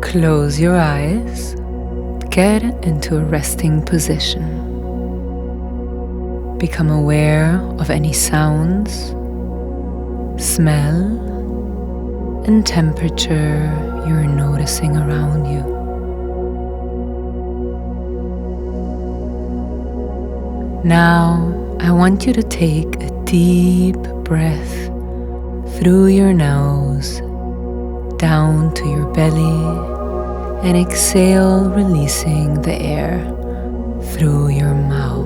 Close your eyes. Get into a resting position. Become aware of any sounds, smell, and temperature you're noticing around you. Now, I want you to take a deep breath through your nose, down to your belly, and exhale, releasing the air through your mouth.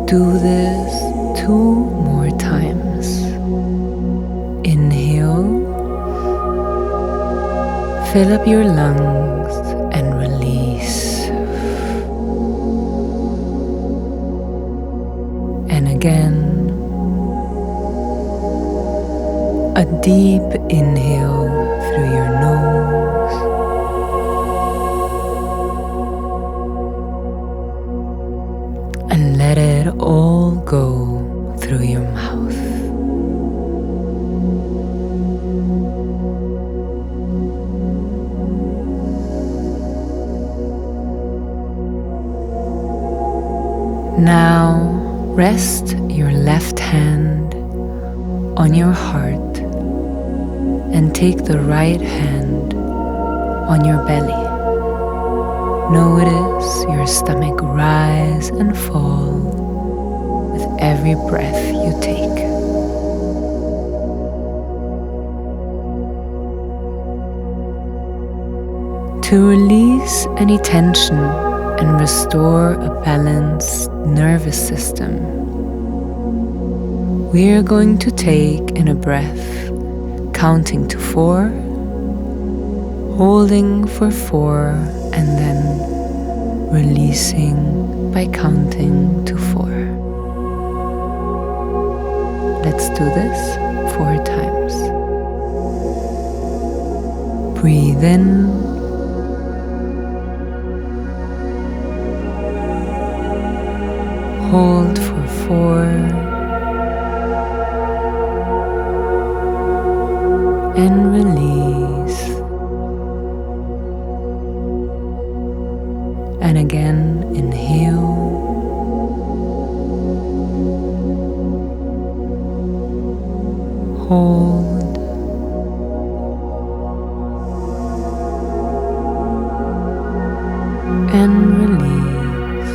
Do this 2 more times. Inhale, fill up your lungs and release. And again, a deep inhale through your nose. And let it all go through your mouth. Now, rest your left hand on your heart and take the right hand on your belly. Notice your stomach rise and fall with every breath you take. To release any tension and restore a balanced nervous system, we are going to take in a breath, counting to 4, holding for 4, and then releasing by counting to 4. Let's do this 4 times. Breathe in. Hold for 4. And release. And again, inhale. Hold. And release.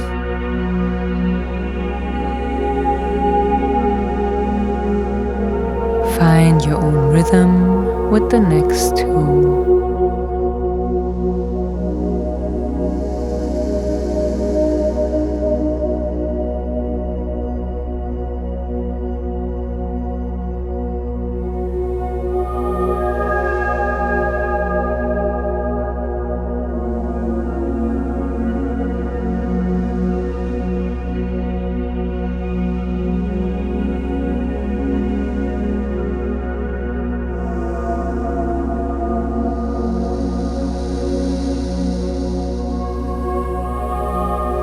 Find your own rhythm with the next 2.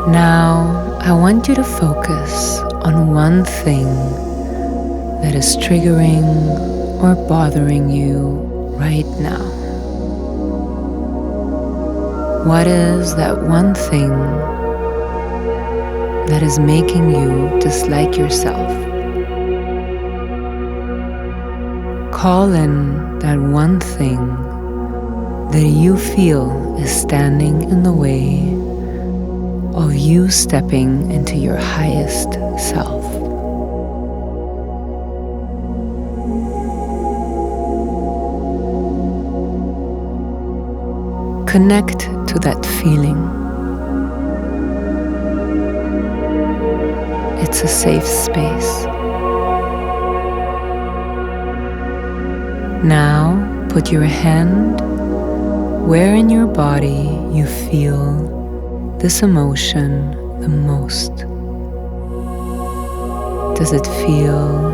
Now, I want you to focus on one thing that is triggering or bothering you right now. What is that one thing that is making you dislike yourself? Call in that one thing that you feel is standing in the way of you stepping into your highest self. Connect to that feeling. It's a safe space. Now, put your hand where in your body you feel this emotion the most. Does it feel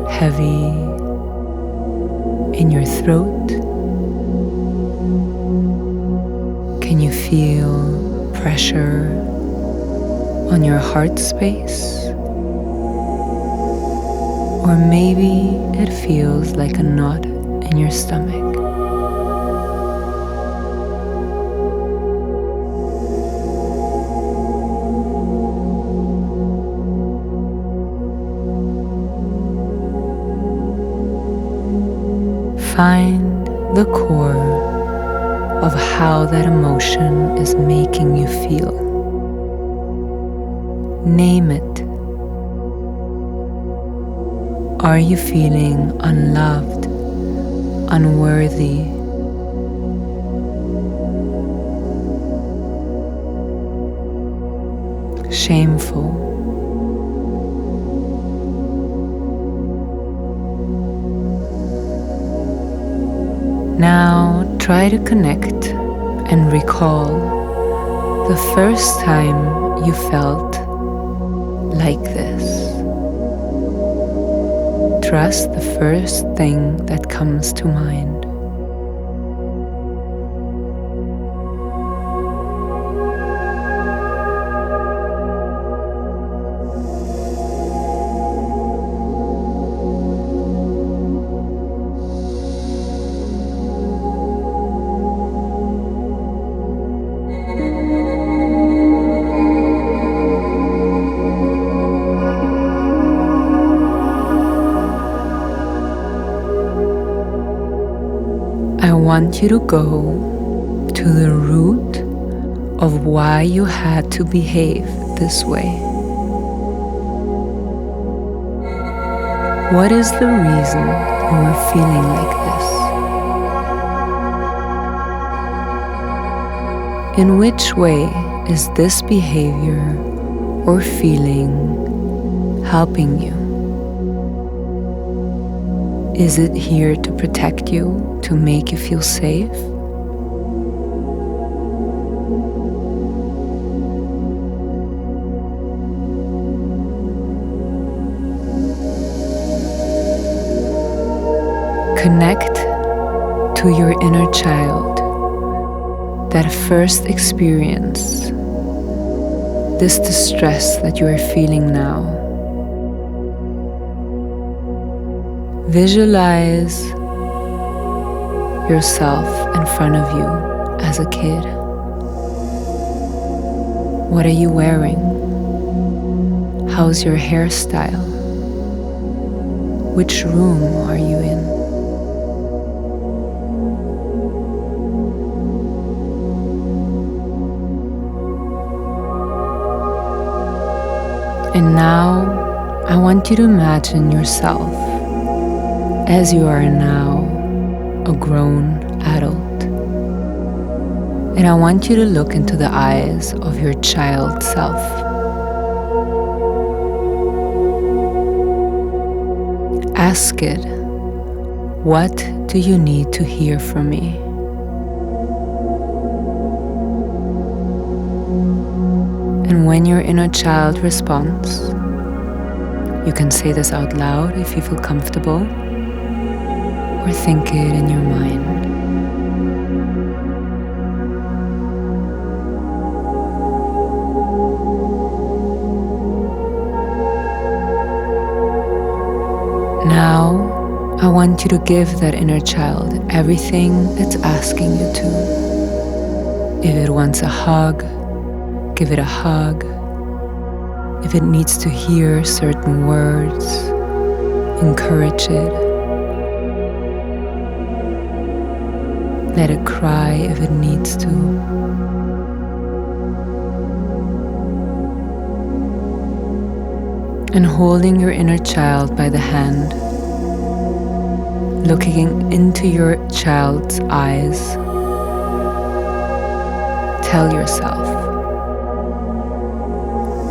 heavy in your throat? Can you feel pressure on your heart space, or maybe it feels like a knot in your stomach. Find the core of how that emotion is making you feel. Name it. Are you feeling unloved, unworthy? Shameful? Now try to connect and recall the first time you felt like this. Trust the first thing that comes to mind. I want you to go to the root of why you had to behave this way. What is the reason you were feeling like this? In which way is this behavior or feeling helping you? Is it here to protect you, to make you feel safe? Connect to your inner child, that first experience, this distress that you are feeling now. Visualize yourself in front of you as a kid. What are you wearing? How's your hairstyle? Which room are you in? And now I want you to imagine yourself as you are now a grown adult. And I want you to look into the eyes of your child self. Ask it, what do you need to hear from me? And when your inner child responds, you can say this out loud if you feel comfortable, or think it in your mind. Now, I want you to give that inner child everything it's asking you to. If it wants a hug, give it a hug. If it needs to hear certain words, encourage it. Let it cry if it needs to. And holding your inner child by the hand, looking into your child's eyes, tell yourself,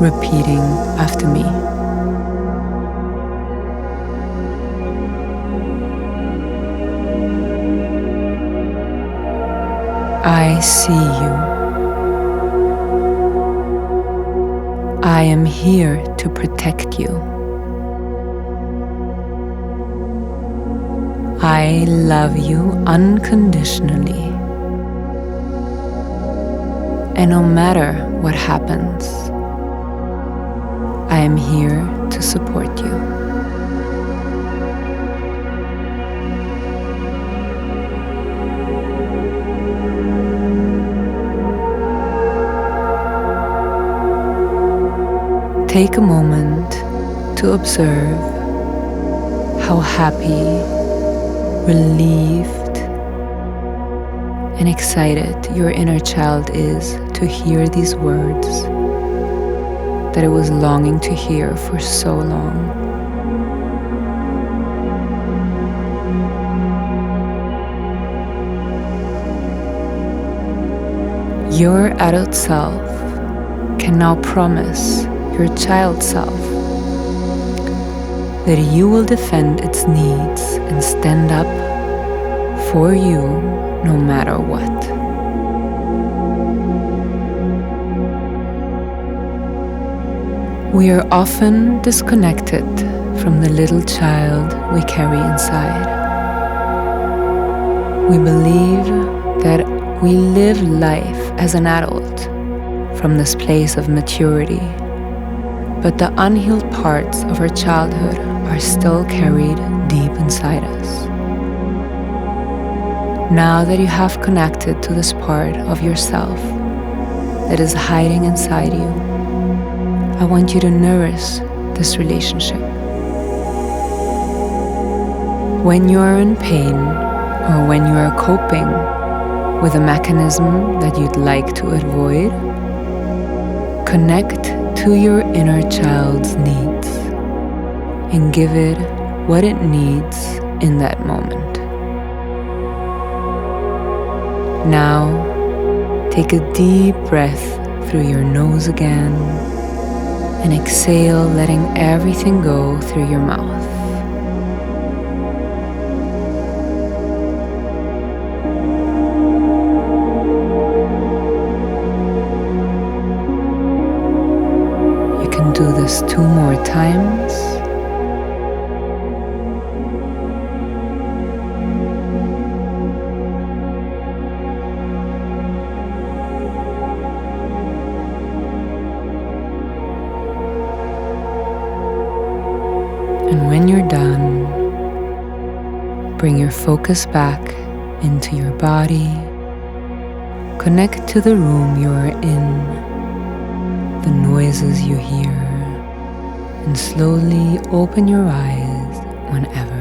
repeating after me. I see you. I am here to protect you. I love you unconditionally. And no matter what happens, I am here to support you. Take a moment to observe how happy, relieved, and excited your inner child is to hear these words that it was longing to hear for so long. Your adult self can now promise your child self that you will defend its needs and stand up for you no matter what. We are often disconnected from the little child we carry inside. We believe that we live life as an adult from this place of maturity, but the unhealed parts of our childhood are still carried deep inside us. Now that you have connected to this part of yourself that is hiding inside you, I want you to nourish this relationship. When you are in pain or when you are coping with a mechanism that you'd like to avoid, connect to your inner child's needs and give it what it needs in that moment. Now, take a deep breath through your nose again and exhale, letting everything go through your mouth. You can do this 2 more times. And when you're done, bring your focus back into your body. Connect to the room you are in, the noises you hear, and slowly open your eyes whenever.